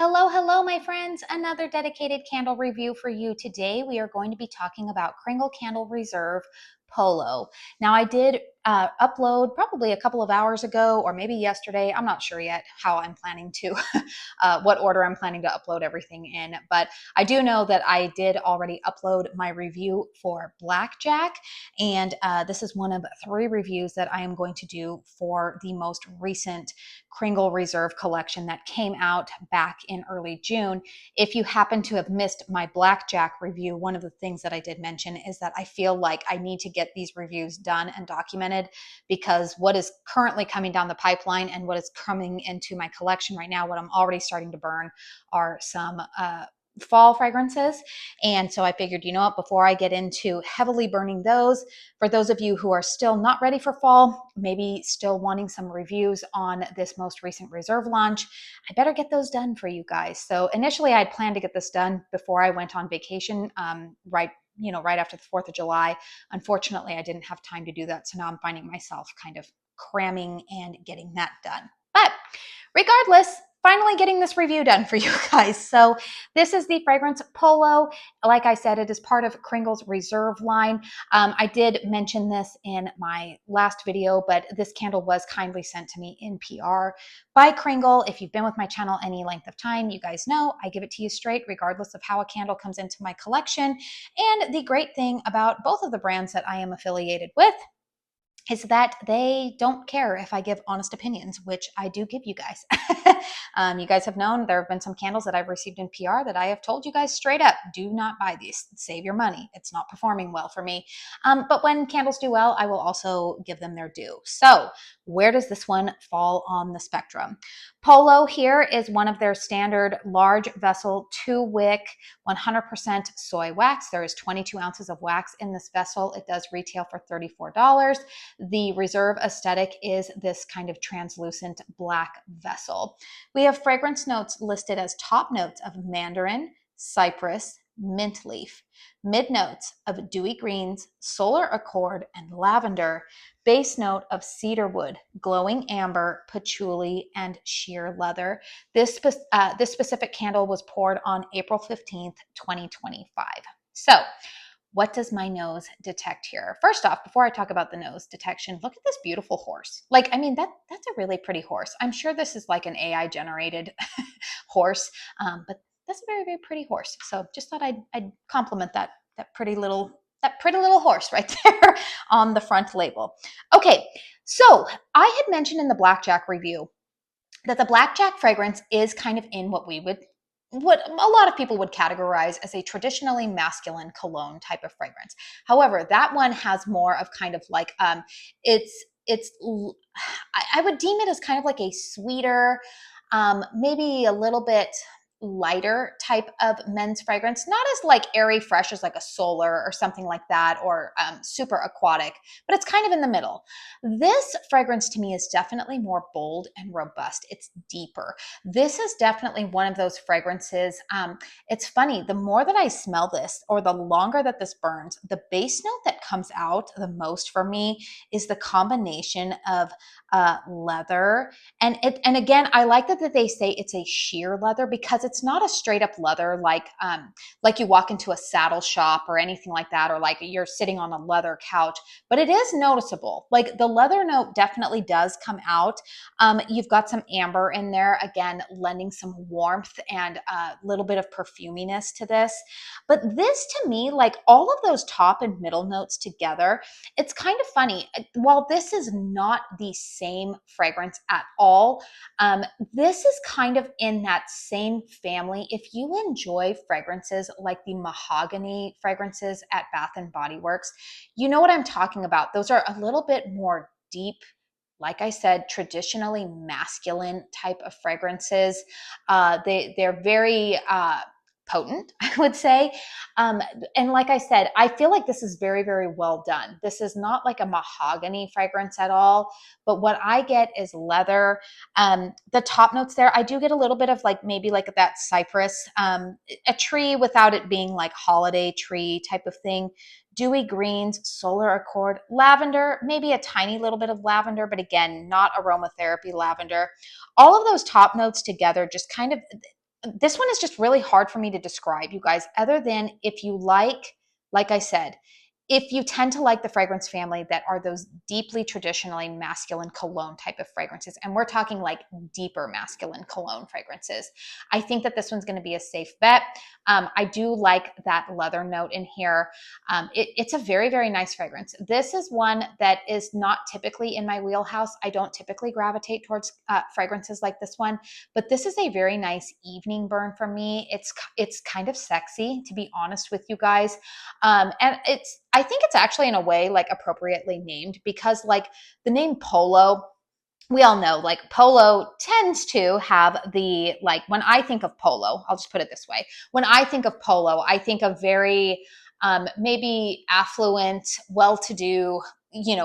Hello, hello, my friends. Another dedicated candle review for you. Today, we are going to be talking about Kringle Candle Reserve Polo. Now, I did upload probably a couple of hours ago or maybe yesterday. I'm not sure yet how I'm planning to, what order I'm planning to upload everything in. But I do know that I did already upload my review for Blackjack. And this is one of 3 reviews that I am going to do for the most recent Kringle Reserve collection that came out back in early June. If you happen to have missed my Blackjack review, one of the things that I did mention is that I feel like I need to get these reviews done and documented because what is currently coming down the pipeline and what is coming into my collection right now, what I'm already starting to burn are some fall fragrances. And so I figured, you know what, before I get into heavily burning those, for those of you who are still not ready for fall, maybe still wanting some reviews on this most recent Reserve launch, I better get those done for you guys. So initially I'd planned to get this done before I went on vacation, right after the 4th of July. Unfortunately, I didn't have time to do that. So now I'm finding myself kind of cramming and getting that done. But regardless, finally getting this review done for you guys. So this is the fragrance Polo. Like I said, it is part of Kringle's Reserve line. I did mention this in my last video, but this candle was kindly sent to me in PR by Kringle. If you've been with my channel any length of time, you guys know I give it to you straight, regardless of how a candle comes into my collection. And the great thing about both of the brands that I am affiliated with is that they don't care if I give honest opinions, which I do give you guys. You guys have known there have been some candles that I've received in PR that I have told you guys straight up, do not buy these, save your money. It's not performing well for me. But when candles do well, I will also give them their due. So where does this one fall on the spectrum? Polo here is one of their standard large vessel 2-wick 100% soy wax. There is 22 ounces of wax in this vessel. It does retail for $34. The Reserve aesthetic is this kind of translucent black vessel. We have fragrance notes listed as top notes of Mandarin, Cypress, mint leaf, mid notes of dewy greens, solar accord, and lavender, base note of cedarwood, glowing amber, patchouli, and sheer leather. This specific candle was poured on April 15th, 2025. So what does my nose detect here? First off, before I talk about the nose detection, look at this beautiful horse. Like, I mean, that's a really pretty horse. I'm sure this is like an AI generated horse, but that's a very, very pretty horse. So just thought I'd compliment that pretty little horse right there on the front label. Okay, so I had mentioned in the Blackjack review that the Blackjack fragrance is kind of in what a lot of people would categorize as a traditionally masculine cologne type of fragrance. However, that one has more of kind of like it's I would deem it as kind of like a sweeter, maybe a little bit lighter type of men's fragrance, not as like airy fresh as like a solar or something like that, or super aquatic, but it's kind of in the middle. This fragrance to me is definitely more bold and robust. It's deeper. This is definitely one of those fragrances. It's funny, the more that I smell this or the longer that this burns, the base note that comes out the most for me is the combination of leather. And again, I like that they say it's a sheer leather because it's not a straight up leather like you walk into a saddle shop or anything like that, or like you're sitting on a leather couch, but it is noticeable. Like the leather note definitely does come out. You've got some amber in there, again, lending some warmth and a little bit of perfuminess to this. But this to me, like all of those top and middle notes together, it's kind of funny. While this is not the same fragrance at all, this is kind of in that same family. If you enjoy fragrances like the mahogany fragrances at Bath and Body Works, you know what I'm talking about. Those are a little bit more deep, like I said, traditionally masculine type of fragrances. They're very potent, I would say. And like I said, I feel like this is very, very well done. This is not like a mahogany fragrance at all, but what I get is leather. The top notes there, I do get a little bit of like maybe like that cypress, a tree without it being like holiday tree type of thing. Dewy greens, solar accord, lavender, maybe a tiny little bit of lavender, but again, not aromatherapy lavender. All of those top notes together just kind of, this one is just really hard for me to describe, you guys, other than if you like I said, if you tend to like the fragrance family that are those deeply traditionally masculine cologne type of fragrances, and we're talking like deeper masculine cologne fragrances, I think that this one's going to be a safe bet. I do like that leather note in here. It's a very, very nice fragrance. This is one that is not typically in my wheelhouse. I don't typically gravitate towards fragrances like this one, but this is a very nice evening burn for me. It's kind of sexy, to be honest with you guys. And I think it's actually in a way like appropriately named, because like the name Polo, we all know like Polo tends to have the, like, when I think of Polo, I'll just put it this way. When I think of Polo, I think of very maybe affluent, well-to-do,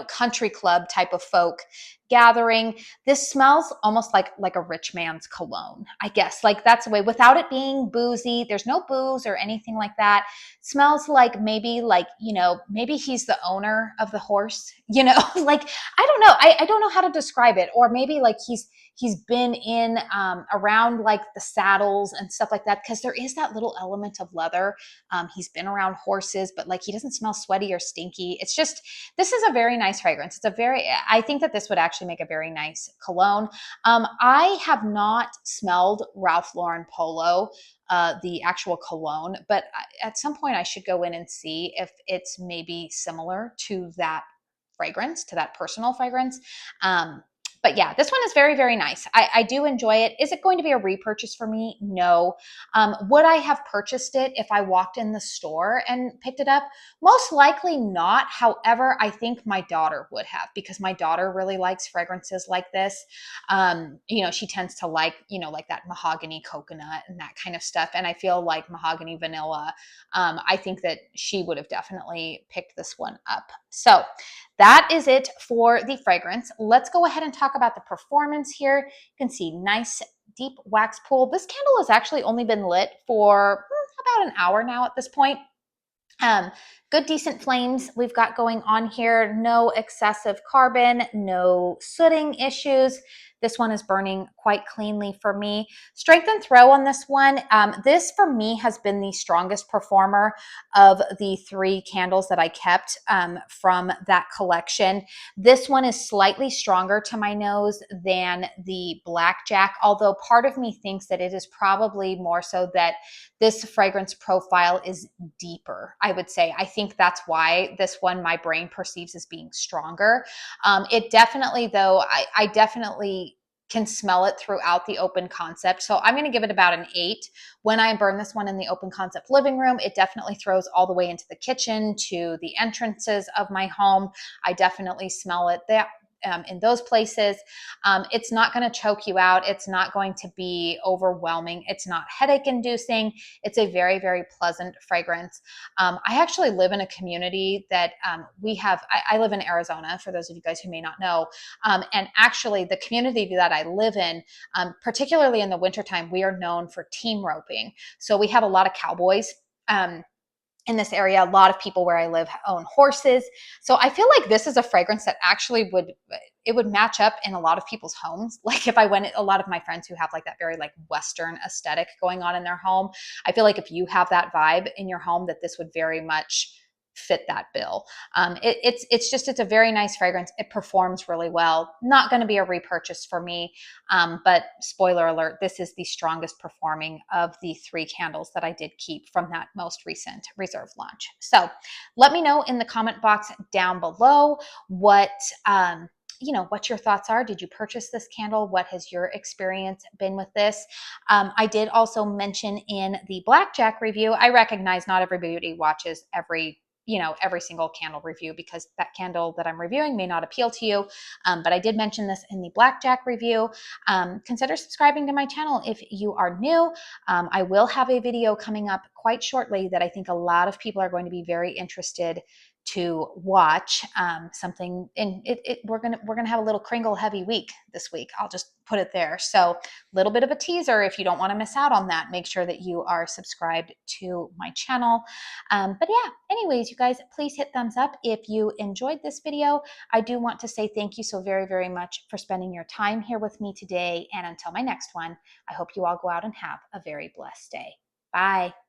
country club type of folk gathering. This smells almost like a rich man's cologne, I guess. Like that's the way, without it being boozy. There's no booze or anything like that. It smells like maybe maybe he's the owner of the horse, like I don't know. I don't know how to describe it. Or maybe like he's been in around like the saddles and stuff like that, because there is that little element of leather. He's been around horses, but like he doesn't smell sweaty or stinky. It's just, this is a very nice fragrance. I think that this would actually make a very nice cologne. I have not smelled Ralph Lauren Polo, the actual cologne, but at some point I should go in and see if it's maybe similar to that fragrance, to that personal fragrance. But yeah, this one is very, very nice. I do enjoy it. Is it going to be a repurchase for me? No. Would I have purchased it if I walked in the store and picked it up? Most likely not. However, I think my daughter would have, because my daughter really likes fragrances like this. She tends to like that mahogany coconut and that kind of stuff. And I feel like mahogany vanilla. I think that she would have definitely picked this one up. So that is it for the fragrance. Let's go ahead and talk about the performance here. You can see nice deep wax pool. This candle has actually only been lit for about an hour now at this point. Good decent flames we've got going on here. No excessive carbon, no sooting issues. This one is burning quite cleanly for me. Strength and throw on this one. This for me has been the strongest performer of the 3 candles that I kept from that collection. This one is slightly stronger to my nose than the Blackjack, although part of me thinks that it is probably more so that this fragrance profile is deeper, I would say. I think that's why this one my brain perceives as being stronger. It definitely, though, I definitely can smell it throughout the open concept. So I'm going to give it about an 8. When I burn this one in the open concept living room, it definitely throws all the way into the kitchen, to the entrances of my home. I definitely smell it there. In those places, it's not going to choke you out. It's not going to be overwhelming. It's not headache inducing. It's a very, very pleasant fragrance. I actually live in a community that I live in Arizona, for those of you guys who may not know. And actually the community that I live in, particularly in the wintertime, we are known for team roping. So we have a lot of cowboys. In this area, a lot of people where I live own horses. So I feel like this is a fragrance that actually would match up in a lot of people's homes. Like if I went, a lot of my friends who have like that very like Western aesthetic going on in their home, I feel like if you have that vibe in your home, that this would very much fit that bill. It's a very nice fragrance. It performs really well. Not going to be a repurchase for me, but spoiler alert, this is the strongest performing of the 3 candles that I did keep from that most recent reserve launch. So let me know in the comment box down below what your thoughts are. Did you purchase this candle? What has your experience been with this? I did also mention in the Blackjack review, I recognize not everybody watches every single candle review, because that candle that I'm reviewing may not appeal to you. But I did mention this in the Blackjack review. Consider subscribing to my channel if you are new. I will have a video coming up quite shortly that I think a lot of people are going to be very interested to watch something. And we're gonna have a little Kringle heavy week this week. I'll just put it there. So a little bit of a teaser. If you don't want to miss out on that, make sure that you are subscribed to my channel. But yeah, anyways, you guys, please hit thumbs up if you enjoyed this video. I do want to say thank you so very, very much for spending your time here with me today. And until my next one, I hope you all go out and have a very blessed day. Bye.